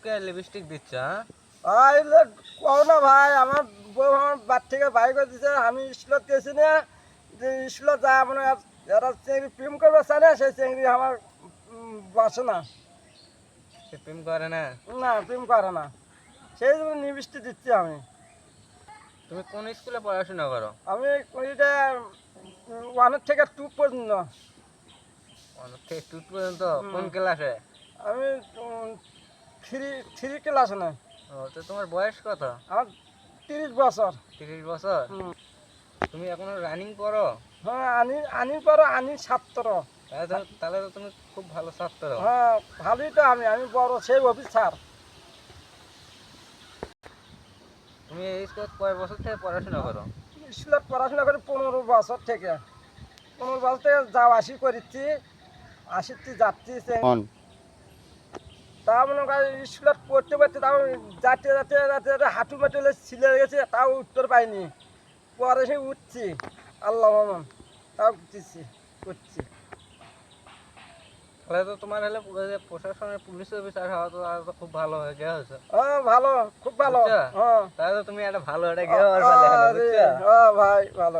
বউকে লিপস্টিক দিচ্ছ? হ্যাঁ, আইলে কও না ভাই, আমার বউ আমার বাড়ি থেকে বাড়ি করে দিছে। আমি স্কুলত গেছি না, যে স্কুলত যা মানে যারা চেংড়ি প্রেম করবে চায় না, সেই চেংড়ি আমার বাসে না। সে প্রেম করে না। না, প্রেম করে না, সেই জন্য নিবিষ্টি দিচ্ছি আমি। তুমি কোন স্কুলে পড়াশোনা করো? আমি এটা 1 থেকে 2 পর্যন্ত। 1 থেকে 2 পর্যন্ত? হুম। কোন ক্লাসে? আমি 3 ক্লাসে না। ও, তো তোমার বয়স কত? আমার 30 বছর। 30 বছর? হুম। তুমি এখনো রানিং করো? হ্যাঁ, আনি পর আনি ছাত্র। তাহলে তো তুমি খুব ভালো ছাত্র। হ্যাঁ, ভালোই তো। আমি বড় সেই অফিসার। তুমি এই স্কুলে কয় বছর থেকে পড়াশোনা করো? স্কুলত পড়াশোনা করি 15 বছর থেকে। 15 বছর থেকে যাওয়া আসি করেছি, আসিচ্ছি যাচ্ছি। তা মনে করি স্কুলত পড়তে পড়তে তাও যাতে যাতে যাতে যাতে হাঁটু মেটে ছিলে গেছে, তাও উত্তর পাইনি। পরে সে উঠছি, আল্লাহ মামন, তাও উঠছি করছি। তাহলে তো তোমার হলে প্রশাসনের পুলিশ অফিসার হওয়া তো আর তো খুব ভালো হয়ে গেছে। হ্যাঁ, ভালো, খুব ভালো। বুঝছো? হ্যাঁ, তাহলে তো তুমি একটা ভালো একটা গেওয়ার পেলে হলো, বুঝছো? হ্যাঁ ভাই, ভালো।